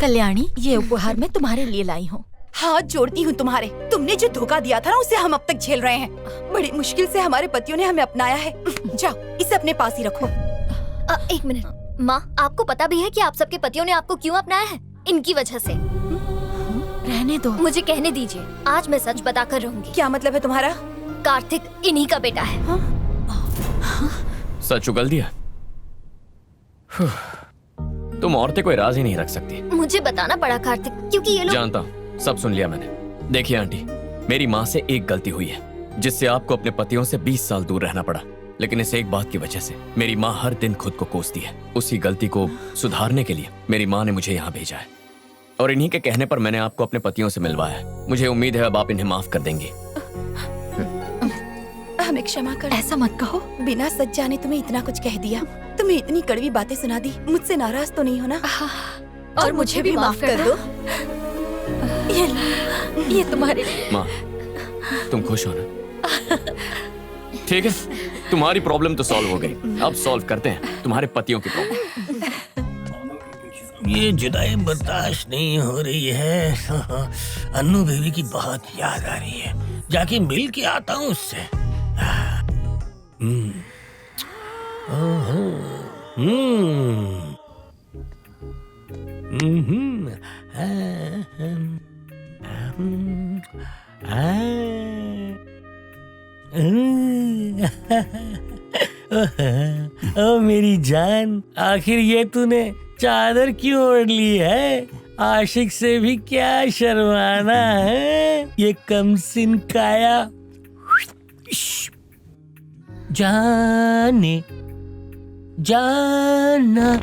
कल्याणी, ये उपहार मैं तुम्हारे लिए लाई हूँ। हाथ जोड़ती हूँ तुम्हारे। तुमने जो धोखा दिया था ना, उसे हम अब तक झेल रहे हैं। बड़ी मुश्किल से हमारे पतियों ने हमें अपनाया है। जाओ, इसे अपने पास ही रखो। एक मिनट माँ, आपको पता भी है कि आप सबके पतियों ने आपको क्यों अपनाया है? इनकी वजह से। रहने दो, मुझे कहने दीजिए। आज मैं सच बता कर रहूंगी। क्या मतलब है तुम्हारा? कार्तिक इन्हीं का बेटा है। सच उगल दिया। तुम औरतें कोई राज ही नहीं रख सकती। मुझे बताना पड़ा कार्तिक, क्योंकि ये लोग। जानता हूँ, सब सुन लिया मैंने। देखिए आंटी, मेरी माँ से एक गलती हुई है, जिससे आपको अपने पतियों से 20 साल दूर रहना पड़ा। लेकिन इस एक बात की वजह से मेरी माँ हर दिन खुद को कोसती है। उसी गलती को सुधारने के लिए मेरी माँ ने मुझे यहाँ भेजा है, और इन्हीं के कहने पर मैंने आपको अपने पतियों से मिलवाया है। मुझे उम्मीद है अब आप इन्हें माफ कर देंगी। हमें क्षमा कर। ऐसा मत कहो। बिना सच जाने तुम्हें इतना कुछ कह दिया, तुम्हें इतनी कड़वी बातें सुना दी। मुझसे नाराज तो नहीं हो ना? और मुझे भी माफ कर दो। ये तुम्हारे लिए। माँ, तुम खुश हो ना? ठीक है, तुम्हारी प्रॉब्लम तो सॉल्व हो गई। अब सॉल्व करते हैं तुम्हारे पतियों की प्रॉब्लम। ये जुदाई बर्दाश्त नहीं हो रही है। अन्नू बेबी की बहुत याद आ रही है। जाके मिल के आता हूँ उससे। ओ मेरी जान, आखिर ये तूने चादर क्यों ओढ़ ली है? आशिक से भी क्या शर्माना है? ये कमसिन काया जाने जाना।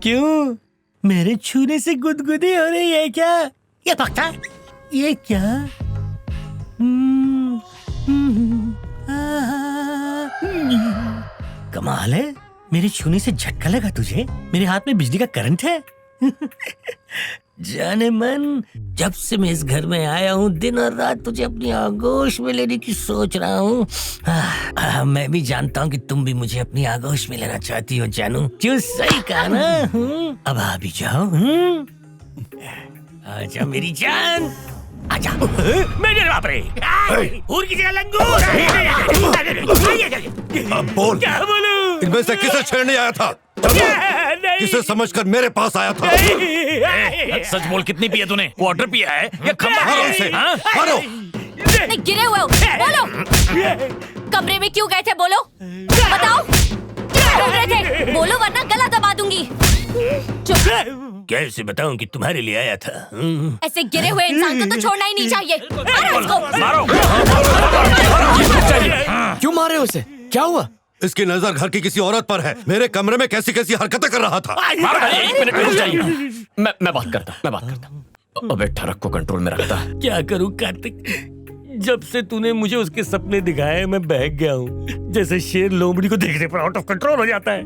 क्यों, मेरे छूने से गुदगुदी हो रही है क्या? ये पक्का, ये क्या? कमाल है, मेरे छूने से झटका लगा तुझे? मेरे हाथ में बिजली का करंट है। जाने मन, जब से मैं इस घर में आया हूँ दिन और रात तुझे अपनी आगोश में लेने की सोच रहा हूँ। मैं भी जानता हूँ कि तुम भी मुझे अपनी आगोश में लेना चाहती हो जानू। क्यों, सही कहा ना? अब आ भी जाओ। आजा मेरी जान, आजा। मेरे बाप रे, हूर की जगह लंगूर। अब बोल, क्या बोलूं? इनमें से किसे छेड़ने आया था? किसे समझकर मेरे पास आया था? सच बोल, कितनी पिया तूने? क्वार्टर पिया है या खंबा? मारो उसे, मारो। गिरे हुए हो, बोलो। कमरे में क्यों गए थे? बोलो, बताओ, क्या बोल रहे थे? बोलो वरना गला दबा दूंगी। कैसे बताऊं कि तुम्हारे लिए आया था? ऐसे गिरे हुए इंसान को तो छोड़ना ही नहीं चाहिए। मारो। क्यों मारे उसे? क्या हुआ? इसकी नजर घर की किसी औरत पर है। मेरे कमरे में कैसी कैसी हरकतें कर रहा था। एक मिनट रुक जाइए, मैं बात करता। अबे ठरक को कंट्रोल में रखता। क्या करूं कार्तिक, जब से तूने मुझे उसके सपने दिखाए मैं बहक गया हूँ। जैसे शेर लोमड़ी को देखने पर आउट ऑफ कंट्रोल हो जाता है।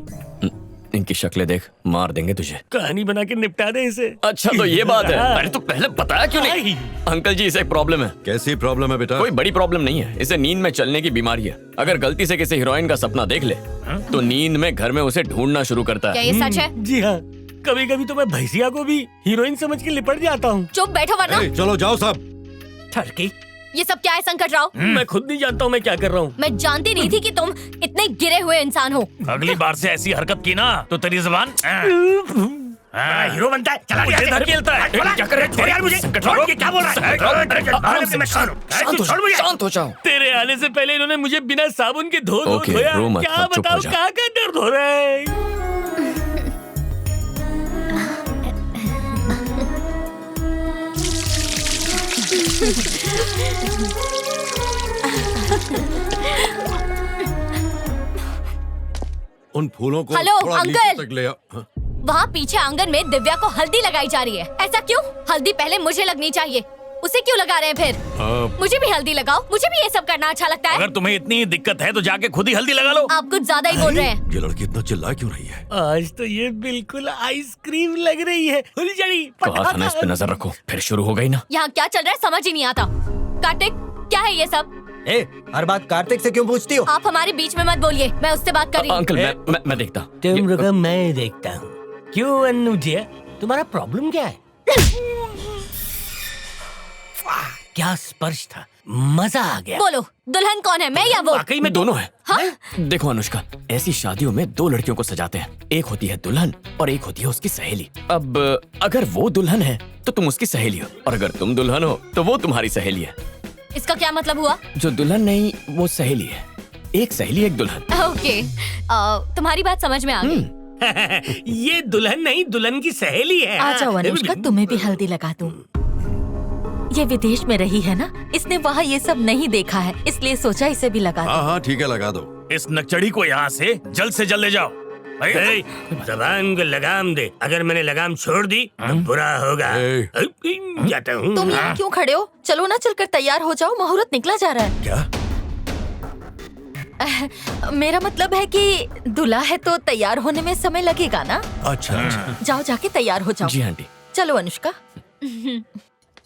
इनकी शक्लें देख, मार देंगे तुझे। कहानी बना के निपटा दे इसे। अच्छा तो ये बात है। अरे तो पहले बताया क्यों नहीं? अंकल जी, इसे एक प्रॉब्लम है। कैसी प्रॉब्लम है बेटा? कोई बड़ी प्रॉब्लम नहीं है, इसे नींद में चलने की बीमारी है। अगर गलती से किसी हीरोइन का सपना देख ले तो नींद में घर में उसे ढूंढना शुरू करता क्या है। ये सच है? जी हाँ, कभी कभी तो मैं भैंसिया को भी हीरोइन समझ के लिपट जाता हूँ। चुप बैठो वरना। चलो जाओ सब। ठरकी, ये सब क्या है संकट राव? मैं खुद नहीं जानता हूँ मैं क्या कर रहा हूँ। मैं जानती नहीं थी कि तुम इतने गिरे हुए इंसान हो। अगली बार से ऐसी हरकत की ना तो तेरी जुबान हीरो बनता है। चला गया खेलता है। क्या कर रहे यार? मुझे क्या बोल रहा है? शांत हो जाओ। तेरे आने से पहले इन्होंने मुझे बिना साबुन के धो धोया। क्या बताओ, कहाँ का दर्द हो रहा है? उन फूलों को हेलो, थोड़ा नीचे अंकल। तक ले आ। वहाँ पीछे आंगन में दिव्या को हल्दी लगाई जा रही है। ऐसा क्यों? हल्दी पहले मुझे लगनी चाहिए, उसे क्यों लगा रहे हैं फिर? मुझे भी हल्दी लगाओ, मुझे भी ये सब करना अच्छा लगता है। अगर तुम्हें इतनी दिक्कत है तो जाके खुद ही हल्दी लगा लो। आप कुछ ज्यादा ही बोल रहे हैं। ये लड़की इतना चिल्ला क्यों रही है? आज तो ये बिल्कुल आइसक्रीम लग रही है। कहा था ना इस पे नजर रखो, फिर शुरू हो गई ना। यहाँ क्या चल रहा है समझ ही नहीं आता। कार्तिक, क्या है ये सब? हर बात कार्तिक से क्यों पूछती हो? आप हमारे बीच में मत बोलिए, मैं उससे बात कर रही हूँ। अंकल मैं देखता। तुम रुको, मैं देखता हूँ। क्यों अन्नू जी, तुम्हारा प्रॉब्लम क्या है? वाह, क्या स्पर्श था, मजा आ गया। बोलो, दुल्हन कौन है, मैं या वो? वाकई में दोनों है। हाँ? देखो अनुष्का, ऐसी शादियों में दो लड़कियों को सजाते हैं, एक होती है दुल्हन और एक होती है उसकी सहेली। अब अगर वो दुल्हन है तो तुम उसकी सहेली हो, और अगर तुम दुल्हन हो तो वो तुम्हारी सहेली है। इसका क्या मतलब हुआ? जो दुल्हन नहीं वो सहेली है, एक सहेली एक दुल्हन। ओके, तुम्हारी बात समझ में आ गई। ये दुल्हन नहीं, दुल्हन की सहेली है। आ जाओ अनुष्का, तुम्हें भी हल्दी लगा दूं। ये विदेश में रही है ना, इसने वहाँ ये सब नहीं देखा है, इसलिए सोचा इसे भी लगा दूं। हाँ हाँ ठीक है, लगा दो। इस नकचड़ी को यहाँ से जल्द ले जाओ। जबान को लगाम दे, अगर मैंने लगाम छोड़ दी तो बुरा होगा। जाता हूँ। तुम यहाँ क्यों खड़े हो? चलो ना, चलकर तैयार हो जाओ, मुहूर्त निकला जा रहा है। क्या? मेरा मतलब है कि दूल्हा है तो तैयार होने में समय लगेगा ना। अच्छा अच्छा। जाओ, जाके तैयार हो जाओ। जी आंटी। चलो अनुष्का।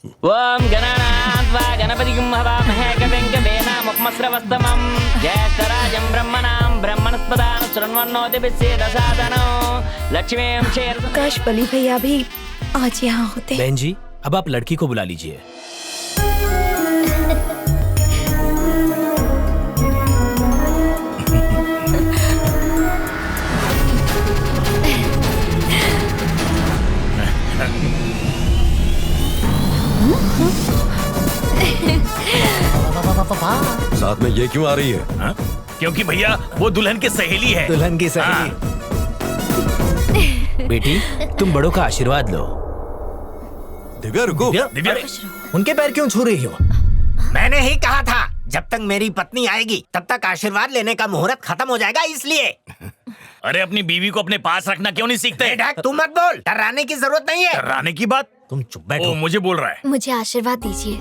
ओम गणानां त्वा गणपतिं हवामहे कविं कवीनामुपमस्रवस्तमं ज्येष्ठराजं ब्रह्मणां ब्रह्मणस्पदां शृण्वन्नोतिभिस्सेदसादनो लक्ष्मीं क्षेर। काश बली भैया भी आज यहाँ होते। बहन जी, अब आप लड़की को बुला लीजिए। साथ में ये क्यों आ रही है? हाँ? क्योंकि भैया वो दुल्हन की सहेली है। दुल्हन की सहेली। बेटी, तुम बड़ों का आशीर्वाद लो। दिव्या रुको। दिव्या, उनके पैर क्यों छू रही हो? मैंने ही कहा था, जब तक मेरी पत्नी आएगी तब तक आशीर्वाद लेने का मुहूर्त खत्म हो जाएगा, इसलिए। अरे अपनी बीवी को अपने पास रखना क्यों नहीं सीखते? तू मत बोल, डराने की जरूरत नहीं है। डराने की बात? तुम चुप ओ, बैठो। मुझे बोल रहा है। मुझे आशीर्वाद दीजिए।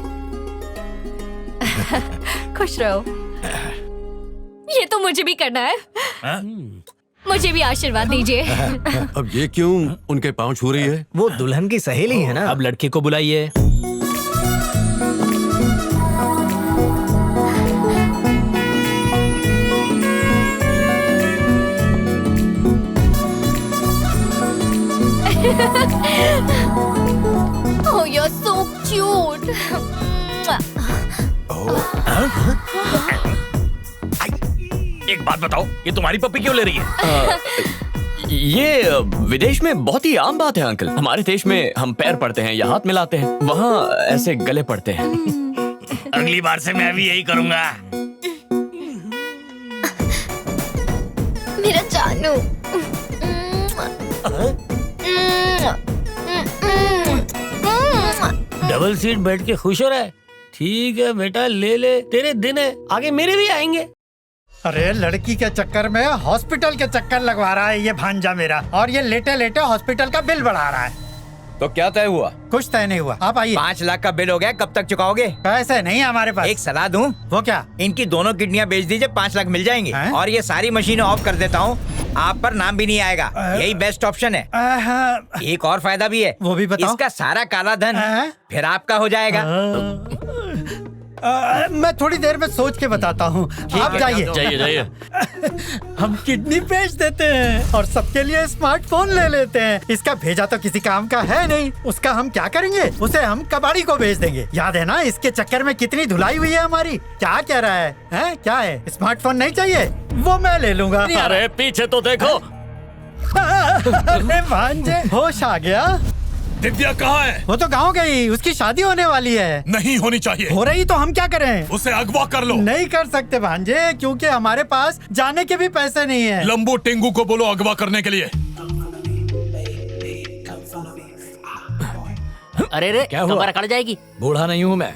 खुश रहो। ये तो मुझे भी करना है। हाँ? मुझे भी आशीर्वाद दीजिए। अब ये क्यों उनके पाँव छू रही है? वो दुल्हन की सहेली है ना। अब लड़के को बुलाइए। Oh, you're so cute. एक बात बताओ, ये तुम्हारी पप्पी क्यों ले रही है? ये विदेश में बहुत ही आम बात है अंकल। हमारे देश में हम पैर पड़ते हैं या हाथ मिलाते हैं, वहाँ ऐसे गले पड़ते हैं। अगली बार से मैं भी यही करूँगा। मेरा जानू। डबल सीट बैठ के खुश हो रहा है? ठीक है बेटा, ले ले, तेरे दिन है, आगे मेरे भी आएंगे। अरे लड़की के चक्कर में हॉस्पिटल के चक्कर लगवा रहा है ये भांजा मेरा, और ये लेटे लेटे हॉस्पिटल का बिल बढ़ा रहा है। तो क्या तय हुआ? कुछ तय नहीं हुआ, आप आइए। 5 लाख का बिल हो गया, कब तक चुकाओगे? पैसे नहीं है हमारे पास। एक सलाह दूं? वो क्या? इनकी दोनों किडनियां बेच दीजिए, 5 लाख मिल जाएंगे। हैं? और ये सारी मशीनें ऑफ कर देता हूँ, आप पर नाम भी नहीं आएगा। यही बेस्ट ऑप्शन है। एक और फायदा भी है। वो भी बताओ। इसका सारा काला धन फिर आपका हो जाएगा। मैं थोड़ी देर में सोच के बताता हूँ, आप जाइए। जाइए। हम किडनी बेच देते हैं और सबके लिए स्मार्टफोन ले लेते हैं। इसका भेजा तो किसी काम का है नहीं, उसका हम क्या करेंगे? उसे हम कबाड़ी को बेच देंगे। याद है ना इसके चक्कर में कितनी धुलाई हुई है हमारी? क्या कह रहा है? क्या है? स्मार्टफोन नहीं चाहिए? वो मैं ले लूंगा। अरे पीछे तो देखो। अरे भांजे, होश आ गया? दिव्या कहाँ है? वो तो गाँव गई, उसकी शादी होने वाली है। नहीं होनी चाहिए। हो रही तो हम क्या करें? उसे अगवा कर लो। नहीं कर सकते भांजे, क्योंकि हमारे पास जाने के भी पैसे नहीं है। लंबू टेंगू को बोलो अगवा करने के लिए। अरे रे, क्या हुआ? कट जाएगी। बूढ़ा नहीं हूँ मैं।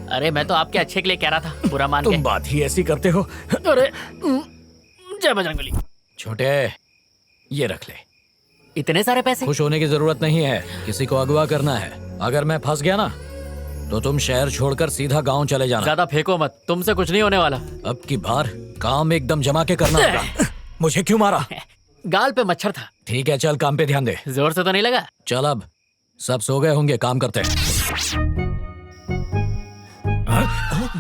अरे मैं तो आपके अच्छे के लिए कह रहा था, बुरा मान के। तुम बात ही ऐसी करते हो। अरे जय बजरंगबली। छोटे, ये रख ले। इतने सारे पैसे? खुश होने की जरूरत नहीं है, किसी को अगवा करना है। अगर मैं फंस गया ना तो तुम शहर छोड़कर सीधा गांव चले जाना। ज्यादा फेंको मत, तुमसे कुछ नहीं होने वाला। अब की बार काम एकदम जमा के करना होगा। मुझे क्यों मारा? गाल पे मच्छर था। ठीक है, चल काम पे ध्यान दे। जोर से तो नहीं लगा? चल, अब सब सो गए होंगे, काम करते हैं।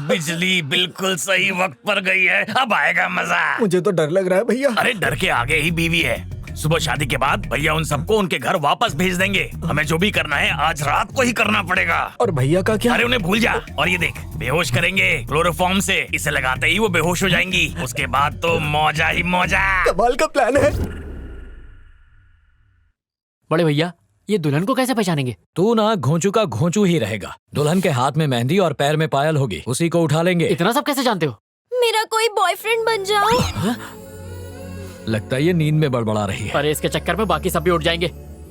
बिजली बिल्कुल सही वक्त पर गई है, अब आएगा मजा। मुझे तो डर लग रहा है भैया। अरे डर के आगे ही बीवी है। सुबह शादी के बाद भैया उन सबको उनके घर वापस भेज देंगे। हमें जो भी करना है आज रात को ही करना पड़ेगा। और भैया का क्या? अरे उन्हें भूल जा। और ये देख, बेहोश करेंगे क्लोरोफॉर्म से। इसे लगाते ही वो बेहोश हो जाएंगी। उसके बाद तो मौजा ही मौजा। कमाल का प्लान है। बड़े भैया, ये दुल्हन को कैसे पहचानेंगे? तू ना घोंचू का घोंचू ही रहेगा। दुल्हन के हाथ में मेहंदी और पैर में पायल होगी, उसी को उठा लेंगे। इतना सब कैसे जानते हो? मेरा कोई बॉयफ्रेंड बन जाओ। लगता है ये नींद में बड़बड़ा रही है। अरे इसके चक्कर में बाकी सब भी उठ जाएंगे।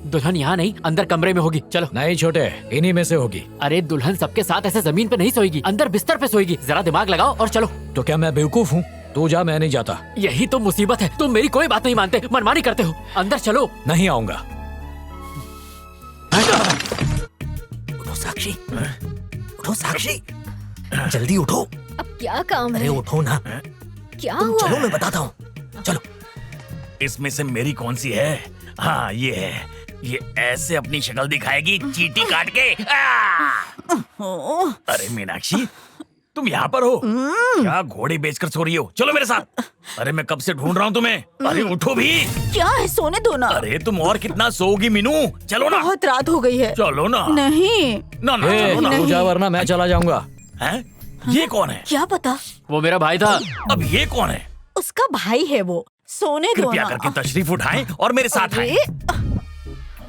दुल्हन यहाँ नहीं, अंदर कमरे में होगी। चलो। नहीं छोटे, इन्हीं में से होगी। अरे दुल्हन सबके साथ ऐसे जमीन पे नहीं सोएगी, अंदर बिस्तर पे सोएगी। जरा दिमाग लगाओ और चलो। तो क्या मैं बेवकूफ हूँ? तू जा, मैं नहीं जाता। यही तो मुसीबत है, तुम मेरी कोई बात नहीं मानते, मनमानी करते हो। अंदर चलो। नहीं आऊंगा। उठो साक्षी, उठो साक्षी, जल्दी उठो। अब क्या काम अरे है? उठो ना। क्या तुम हुआ? चलो, मैं बताता हूँ। चलो। इसमें से मेरी कौन सी है? हाँ ये है। ये ऐसे अपनी शक्ल दिखाएगी चींटी काट के। अरे मीनाक्षी, तुम यहाँ पर हो क्या? घोड़े बेचकर सो रही हो? चलो मेरे साथ। अरे मैं कब से ढूंढ रहा हूँ तुम्हें। अरे उठो भी। क्या है, सोने दो ना। अरे तुम और कितना सोओगी मीनू? चलो ना। बहुत रात हो गई है। चलो ना। नहीं ना ना, ए, चलो ना। तू जा वरना मैं चला जाऊंगा। हैं? ये कौन है? क्या पता? वो मेरा भाई था। अब ये कौन है? उसका भाई है वो। सोने दो कृपया ना। करके तशरीफ उठाएं और मेरे साथ आएं।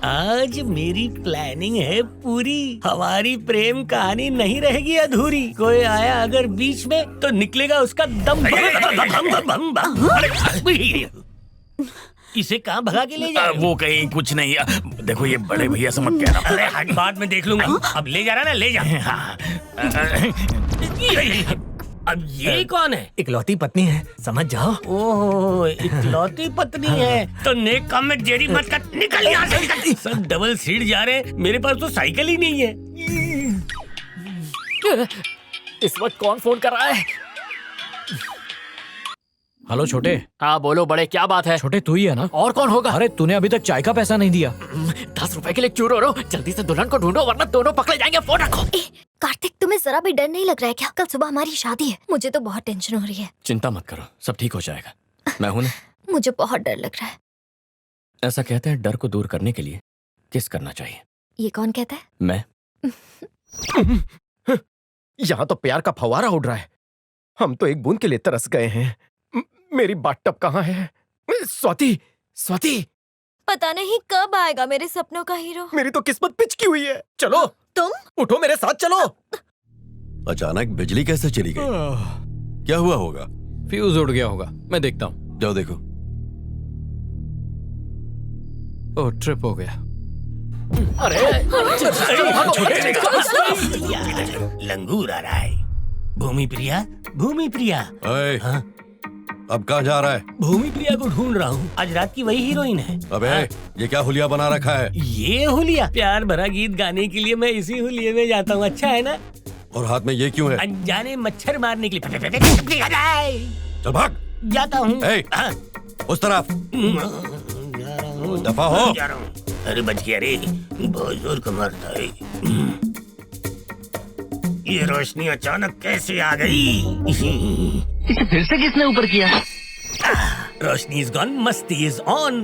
आज मेरी प्लानिंग है पूरी। हमारी प्रेम कहानी नहीं रहेगी अधूरी। कोई आया अगर बीच में तो निकलेगा उसका दम। इसे कहाँ भगा के ले जाए? वो कहीं कुछ नहीं। देखो ये बड़े भैया से मत कहना। अरे बाद में देख लूंगा। अब ले जा रहा ना, ले जा। अब ये कौन है? इकलौती पत्नी है, समझ जाओ। ओह, इकलौती पत्नी है तो नेक काम में देरी मत कर। निकल यहाँ से, निकल। सब डबल सीट जा रहे हैं, मेरे पास तो साइकिल ही नहीं है। इस वक्त कौन फोन कर रहा है? हेलो छोटे। हाँ बोलो बड़े, क्या बात है? छोटे तू ही है ना? और कौन होगा? अरे तूने अभी तक चाय का पैसा नहीं दिया। 10 रुपए के लिए क्यों रो रहे हो? जल्दी से दुल्हन को ढूंढो वरना दोनों पकड़े जाएंगे। फोन रखो। कार्तिक, तुम्हें जरा भी डर नहीं लग रहा है क्या? कल सुबह हमारी शादी है, मुझे तो बहुत टेंशन हो रही है। चिंता मत करो, सब ठीक हो जाएगा। मैं हूं ना। मुझे बहुत डर लग रहा है। ऐसा कहते हैं डर को दूर करने के लिए किस करना चाहिए। ये कौन कहता है? मैं। यहाँ तो प्यार का फव्वारा उड़ रहा है। हम तो एक बूंद के लिए तरस गए हैं। मेरी बाथटब कहाँ है? स्वाति, स्वाति, पता नहीं कब आएगा मेरे सपनों का हीरो। मेरी तो किस्मत पिचकी हुई है। चलो तुम उठो, मेरे साथ चलो। अचानक बिजली कैसे चली गई? क्या हुआ होगा? फ्यूज उड़ गया होगा, मैं देखता हूँ। जाओ देखो। ओह, ट्रिप हो गया। लंगूर आ रहा है। भूमि प्रिया, भूमि प्रिया। अरे, अब कहाँ जा रहा है? भूमि प्रिया को ढूंढ रहा हूँ। आज रात की वही हीरोइन है। अबे ये क्या हुलिया बना रखा है? ये हुलिया प्यार भरा गीत गाने के लिए मैं इसी हुलिये में जाता हूँ। अच्छा है ना? और हाथ में ये क्यों है? अनजाने मच्छर मारने के लिए। चल भाग। जाता हूँ। उस तरफ दफा हो। अरे बच गया रे, बहुत जोर का मारता है। ये रोशनी अचानक कैसे आ गई? इसे फिर से किसने ऊपर किया? रोशनी इज गॉन, मस्ती इज ऑन।